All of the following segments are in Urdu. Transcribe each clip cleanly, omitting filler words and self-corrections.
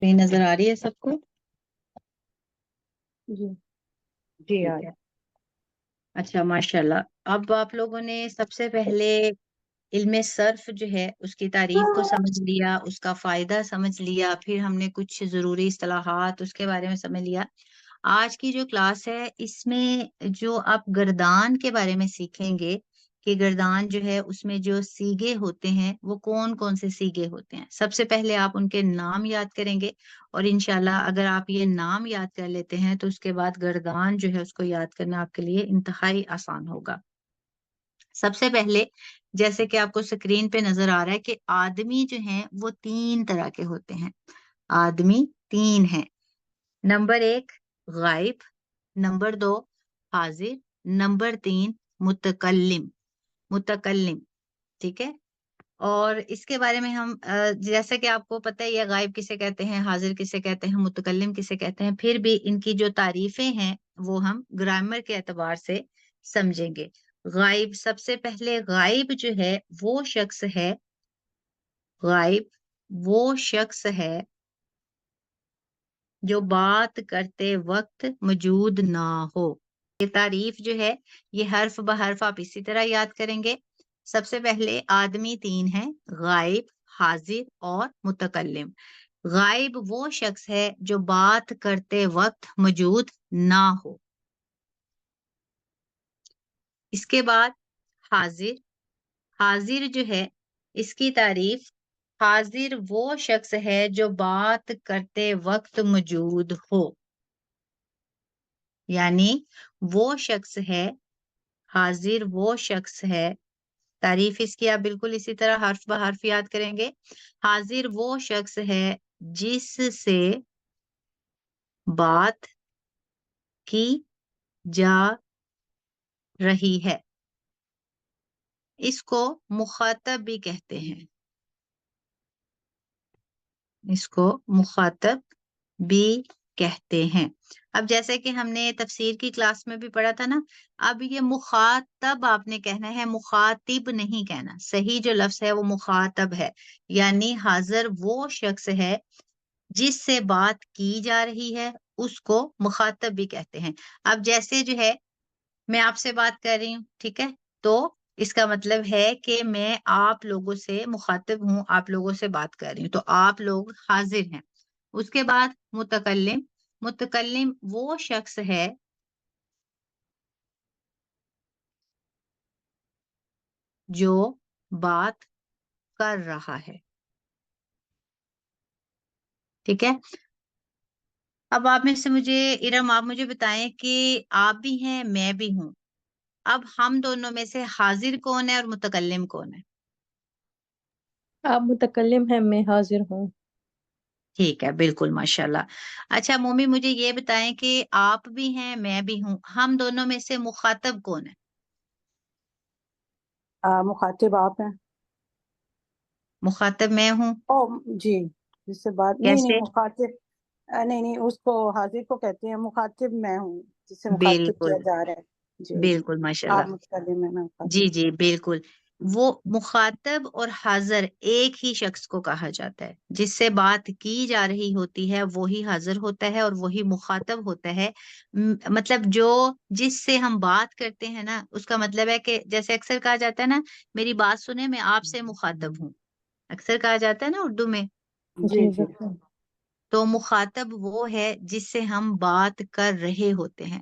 یہ نظر آ رہی ہے سب کو؟ جی جی ہے۔ اچھا ماشاءاللہ، اب آپ لوگوں نے سب سے پہلے علم صرف جو ہے اس کی تعریف کو سمجھ لیا، اس کا فائدہ سمجھ لیا، پھر ہم نے کچھ ضروری اصطلاحات اس کے بارے میں سمجھ لیا۔ آج کی جو کلاس ہے اس میں جو آپ گردان کے بارے میں سیکھیں گے کہ گردان جو ہے اس میں جو سیگے ہوتے ہیں وہ کون کون سے سیگے ہوتے ہیں۔ سب سے پہلے آپ ان کے نام یاد کریں گے، اور انشاءاللہ اگر آپ یہ نام یاد کر لیتے ہیں تو اس کے بعد گردان جو ہے اس کو یاد کرنا آپ کے لیے انتہائی آسان ہوگا۔ سب سے پہلے جیسے کہ آپ کو سکرین پہ نظر آ رہا ہے کہ آدمی جو ہیں وہ 3 طرح کے ہوتے ہیں۔ آدمی 3 ہیں۔ نمبر 1 غائب، نمبر 2 حاضر، نمبر 3 متکلم۔ متکلم، ٹھیک ہے۔ اور اس کے بارے میں ہم جیسا کہ آپ کو پتہ ہے یہ غائب کسے کہتے ہیں، حاضر کسے کہتے ہیں، متکلم کسے کہتے ہیں، پھر بھی ان کی جو تعریفیں ہیں وہ ہم گرامر کے اعتبار سے سمجھیں گے۔ غائب، سب سے پہلے غائب جو ہے وہ شخص ہے، غائب وہ شخص ہے جو بات کرتے وقت موجود نہ ہو۔ یہ تعریف جو ہے یہ حرف بحرف آپ اسی طرح یاد کریں گے۔ سب سے پہلے آدمی 3 ہیں، غائب، حاضر اور متکلم۔ غائب وہ شخص ہے جو بات کرتے وقت موجود نہ ہو۔ اس کے بعد حاضر۔ حاضر جو ہے اس کی تعریف، حاضر وہ شخص ہے جو بات کرتے وقت موجود ہو، یعنی وہ شخص ہے، حاضر وہ شخص ہے، تعریف اس کی آپ بالکل اسی طرح حرف بحرف یاد کریں گے۔ حاضر وہ شخص ہے جس سے بات کی جا رہی ہے، اس کو مخاطب بھی کہتے ہیں، اس کو مخاطب بھی کہتے ہیں۔ اب جیسے کہ ہم نے تفسیر کی کلاس میں بھی پڑھا تھا نا، اب یہ مخاطب آپ نے کہنا ہے، مخاطب نہیں کہنا۔ صحیح جو لفظ ہے وہ مخاطب ہے، یعنی حاضر وہ شخص ہے جس سے بات کی جا رہی ہے، اس کو مخاطب بھی کہتے ہیں۔ اب جیسے جو ہے میں آپ سے بات کر رہی ہوں، ٹھیک ہے، تو اس کا مطلب ہے کہ میں آپ لوگوں سے مخاطب ہوں، آپ لوگوں سے بات کر رہی ہوں، تو آپ لوگ حاضر ہیں۔ اس کے بعد متکلم۔ متکلم وہ شخص ہے جو بات کر رہا ہے، ٹھیک ہے۔ اب آپ میں سے مجھے ارم آپ مجھے بتائیں کہ آپ بھی ہیں میں بھی ہوں، اب ہم دونوں میں سے حاضر کون ہے اور متکلم کون ہے؟ آپ متکلم ہیں، میں حاضر ہوں۔ ٹھیک ہے، بالکل ماشاءاللہ۔ اچھا مومی مجھے یہ بتائیں کہ آپ بھی ہیں میں بھی ہوں، ہم دونوں میں سے مخاطب کون ہے؟ مخاطب آپ ہیں۔ مخاطب میں ہوں۔ جی، جس سے بات نہیں کیسے؟ مخاطب نہیں اس کو حاضر کو کہتے ہیں، مخاطب میں ہوں جس سے مخاطب بالکل کیا جا رہا ہے۔ جی جی، بالکل ماشاءاللہ، آپ متکلم ہیں، میں جی مخاطب۔ جی بالکل۔ وہ مخاطب اور حاضر ایک ہی شخص کو کہا جاتا ہے، جس سے بات کی جا رہی ہوتی ہے وہی حاضر ہوتا ہے اور وہی مخاطب ہوتا ہے۔ مطلب جو جس سے ہم بات کرتے ہیں نا، اس کا مطلب ہے کہ جیسے اکثر کہا جاتا ہے نا میری بات سنیں میں آپ سے مخاطب ہوں، اکثر کہا جاتا ہے نا اردو میں، جی بالکل۔ تو مخاطب وہ ہے جس سے ہم بات کر رہے ہوتے ہیں۔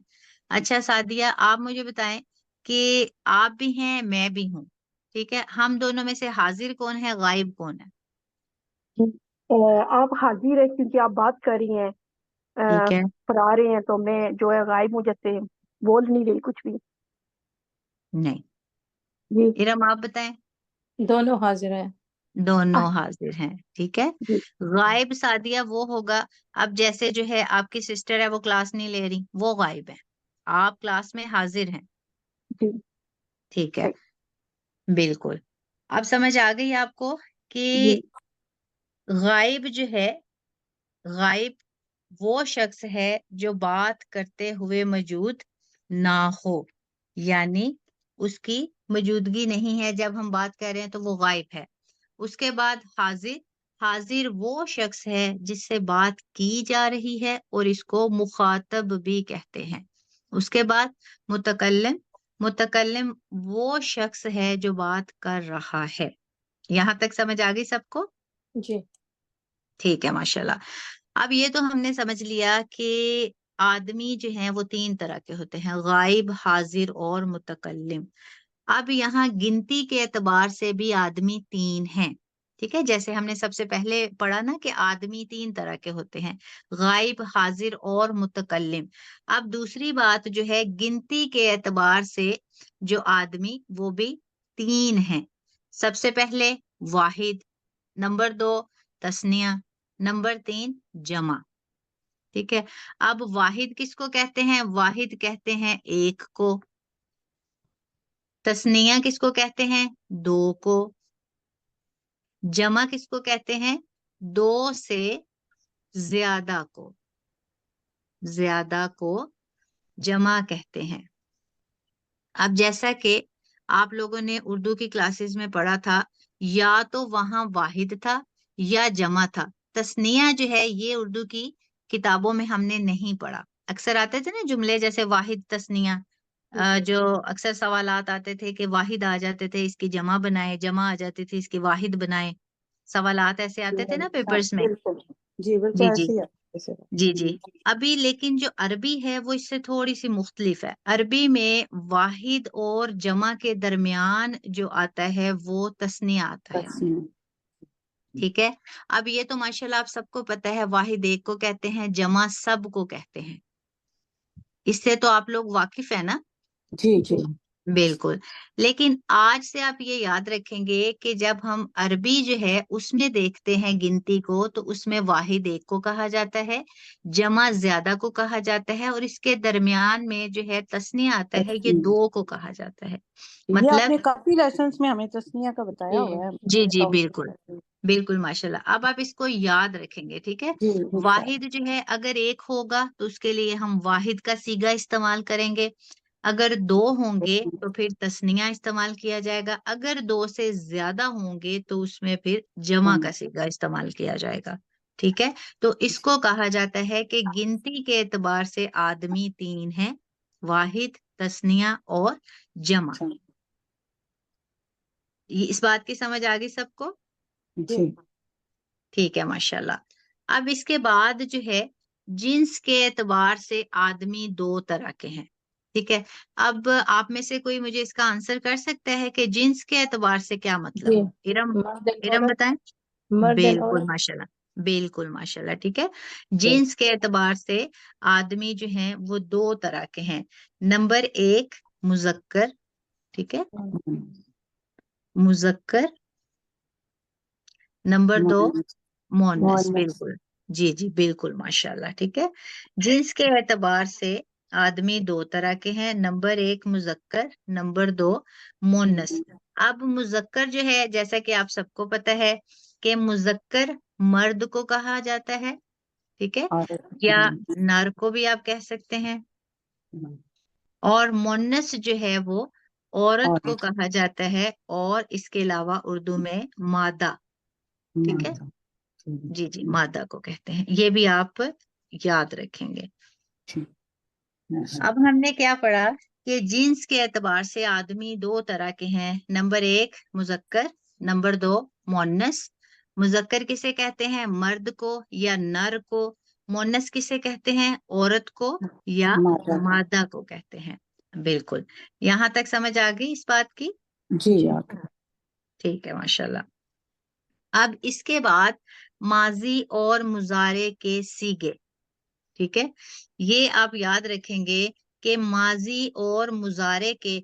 اچھا سعدیہ آپ مجھے بتائیں کہ آپ بھی ہیں میں بھی ہوں، ٹھیک ہے، ہم دونوں میں سے حاضر کون ہے، غائب کون ہے؟ آپ حاضر ہیں کیونکہ آپ بات کر رہی ہیں، ٹھیک ہے، پڑھا رہے ہیں، تو میں جو ہے غائب ہوں، جیسے بول نہیں رہی کچھ بھی۔ نہیں، جی، ارم آپ بتائیں۔ دونوں حاضر ہیں۔ دونوں حاضر ہیں، ٹھیک ہے۔ جی غائب سعدیہ وہ ہوگا، اب جیسے جو ہے آپ کی سسٹر ہے وہ کلاس نہیں لے رہی، وہ غائب ہے، آپ کلاس میں حاضر ہیں، جی ٹھیک ہے، بالکل۔ اب سمجھ آ گئی آپ کو کہ جی غائب جو ہے، غائب وہ شخص ہے جو بات کرتے ہوئے موجود نہ ہو، یعنی اس کی موجودگی نہیں ہے جب ہم بات کر رہے ہیں تو وہ غائب ہے۔ اس کے بعد حاضر۔ حاضر وہ شخص ہے جس سے بات کی جا رہی ہے اور اس کو مخاطب بھی کہتے ہیں. اس کے بعد متکلم. متکلم وہ شخص ہے جو بات کر رہا ہے. یہاں تک سمجھ آ گئی سب کو؟ جی ٹھیک ہے ماشاءاللہ. اب یہ تو ہم نے سمجھ لیا کہ آدمی جو ہیں وہ 3 طرح کے ہوتے ہیں، غائب، حاضر اور متکلم. اب یہاں گنتی کے اعتبار سے بھی آدمی 3 ہیں. ٹھیک ہے، جیسے ہم نے سب سے پہلے پڑھا نا کہ آدمی 3 طرح کے ہوتے ہیں، غائب، حاضر اور متکلم. اب دوسری بات جو ہے گنتی کے اعتبار سے جو آدمی وہ بھی 3 ہیں. سب سے پہلے واحد، نمبر 2 تثنیہ، نمبر 3 جمع. ٹھیک ہے. اب واحد کس کو کہتے ہیں؟ واحد کہتے ہیں ایک کو. تثنیہ کس کو کہتے ہیں؟ 2 کو. جمع کس کو کہتے ہیں؟ 2 سے زیادہ کو. زیادہ کو جمع کہتے ہیں. اب جیسا کہ آپ لوگوں نے اردو کی کلاسز میں پڑھا تھا، یا تو وہاں واحد تھا یا جمع تھا. تثنیہ جو ہے یہ اردو کی کتابوں میں ہم نے نہیں پڑھا. اکثر آتے تھے نا جملے جیسے واحد تثنیہ، جو اکثر سوالات آتے تھے کہ واحد آ جاتے تھے اس کی جمع بنائے، جمع آ جاتی تھی اس کی واحد بنائے. سوالات ایسے آتے تھے نا پیپرز میں. بالکل. جی بالکل جی جی ایسے ہی ہے. جی جی. ابھی لیکن جو عربی ہے وہ اس سے تھوڑی سی مختلف ہے. عربی میں واحد اور جمع کے درمیان جو آتا ہے وہ تثنیہ آتا ہے. ٹھیک ہے. اب یہ تو ماشاءاللہ آپ سب کو پتہ ہے، واحد ایک کو کہتے ہیں، جمع سب کو کہتے ہیں. اس سے تو آپ لوگ واقف ہے نا؟ جی جی بالکل. لیکن آج سے آپ یہ یاد رکھیں گے کہ جب ہم عربی جو ہے اس میں دیکھتے ہیں گنتی کو، تو اس میں واحد ایک کو کہا جاتا ہے، جمع زیادہ کو کہا جاتا ہے، اور اس کے درمیان میں جو ہے تثنیہ آتا ہے یہ 2 کو کہا جاتا ہے. یہ آپ مطلب نے کافی لیسنس میں ہمیں تثنیہ کا بتایا ہوا ہے. جی جی بالکل بالکل ماشاءاللہ. اب آپ اس کو یاد رکھیں گے. ٹھیک ہے. جی واحد جو ہے اگر ایک ہوگا تو اس کے لیے ہم واحد کا صیغہ استعمال کریں گے. اگر 2 ہوں گے تو پھر تثنیہ استعمال کیا جائے گا. اگر 2 سے زیادہ ہوں گے تو اس میں پھر جمع کا صیغہ استعمال کیا جائے گا. ٹھیک ہے. تو اس کو کہا جاتا ہے کہ گنتی کے اعتبار سے آدمی 3 ہیں، واحد، تثنیہ اور جمع. اس بات کی سمجھ آ گئی سب کو؟ جی ٹھیک ہے ماشاءاللہ. اب اس کے بعد جو ہے جنس کے اعتبار سے آدمی 2 طرح کے ہیں. ٹھیک ہے. اب آپ میں سے کوئی مجھے اس کا آنسر کر سکتا ہے کہ جنس کے اعتبار سے کیا مطلب؟ ارم بتائیں. بالکل ماشاءاللہ، بالکل ماشاءاللہ. ٹھیک ہے. جنس کے اعتبار سے آدمی جو ہیں وہ 2 طرح کے ہیں. نمبر 1 مذکر. ٹھیک ہے، مذکر. نمبر 2 مؤنث. بالکل جی جی بالکل ماشاءاللہ. ٹھیک ہے. جنس کے اعتبار سے آدمی 2 طرح کے ہیں. نمبر 1 مذکر، نمبر 2 مؤنث. اب مذکر جو ہے جیسا کہ آپ سب کو پتہ ہے کہ مذکر مرد کو کہا جاتا ہے. ٹھیک ہے، یا نر کو بھی آپ کہہ سکتے ہیں. اور مؤنث جو ہے وہ عورت کو کہا جاتا ہے، اور اس کے علاوہ اردو میں مادہ. ٹھیک ہے. جی جی مادہ کو کہتے ہیں. یہ بھی آپ یاد رکھیں گے. اب ہم نے کیا پڑھا کہ جنس کے اعتبار سے آدمی 2 طرح کے ہیں. نمبر 1 مذکر، نمبر 2 مؤنث. مذکر کسے کہتے ہیں؟ مرد کو یا نر کو. مؤنث کسے کہتے ہیں؟ عورت کو یا مادہ کو کہتے ہیں. بالکل. یہاں تک سمجھ آ گئی اس بات کی؟ جی ٹھیک ہے ماشاءاللہ. اب اس کے بعد ماضی اور مضارع کے صیغے. ٹھیک ہے. یہ آپ یاد رکھیں گے کہ ماضی اور مضارع کے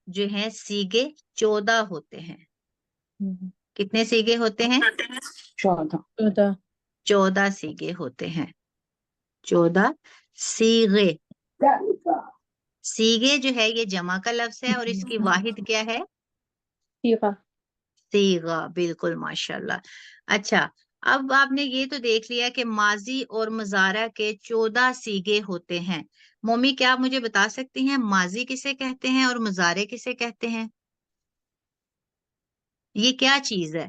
جو ہیں صیغے 14 ہوتے ہیں. کتنے صیغے ہوتے ہیں؟ 14 صیغے ہوتے ہیں. 14 صیغے. صیغے جو ہے یہ جمع کا لفظ ہے، اور اس کی واحد کیا ہے؟ صیغہ. بالکل ماشاءاللہ. اچھا، اب آپ نے یہ تو دیکھ لیا کہ ماضی اور مضارع کے 14 صیغے ہوتے ہیں. مومی کیا آپ مجھے بتا سکتی ہیں ماضی کسے کہتے ہیں اور مضارع کسے کہتے ہیں؟ یہ کیا چیز ہے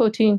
14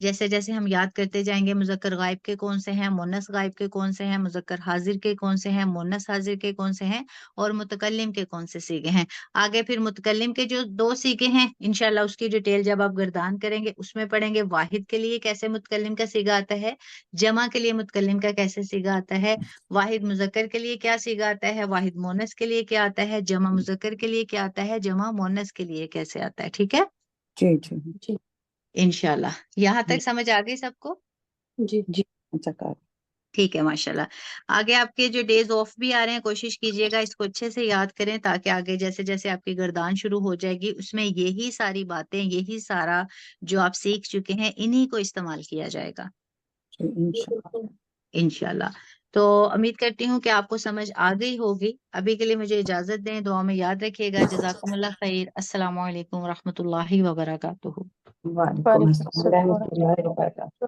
جیسے جیسے ہم یاد کرتے جائیں گے مذکر غائب کے کون سے ہیں، مونس غائب کے کون سے ہیں، مذکر حاضر کے کون سے ہیں، مونس حاضر کے کون سے ہیں، اور متکلم کے کون سے صیغے ہیں۔ آگے پھر متکلم کے جو 2 صیغے ہیں انشاءاللہ اس کی ڈیٹیل جب آپ گردان کریں گے اس میں پڑھیں گے، واحد کے لیے کیسے متکلم کا صیغہ آتا ہے، جمع کے لیے متکلم کا کیسے صیغہ آتا ہے، واحد مذکر کے لیے کیا صیغہ آتا ہے، واحد مونس کے لیے کیا آتا ہے، جمع مذکر کے لیے کیا آتا ہے، جمع مونس کے لیے کیسے آتا ہے۔ ٹھیک ہے جی جی جی انشاءاللہ یہاں تک سمجھ آ گئی سب کو؟ جی جی اچھا کار ٹھیک ہے ماشاءاللہ۔ آگے آپ کے جو ڈیز آف بھی آ رہے ہیں کوشش کیجیے گا اس کو اچھے سے یاد کریں تاکہ آگے جیسے جیسے آپ کی گردان شروع ہو جائے گی اس میں یہی ساری باتیں، یہی سارا جو آپ سیکھ چکے ہیں انہی کو استعمال کیا جائے گا انشاءاللہ۔ انشاءاللہ۔ تو امید کرتی ہوں کہ آپ کو سمجھ آ گئی ہوگی۔ ابھی کے لیے مجھے اجازت دیں، دعا میں یاد رکھیے گا۔ جزاکم اللہ خیر۔ السلام علیکم ورحمۃ اللہ وبرکاتہ۔ وعلیکم السلام ورحمۃ اللہ وبرکاتہ۔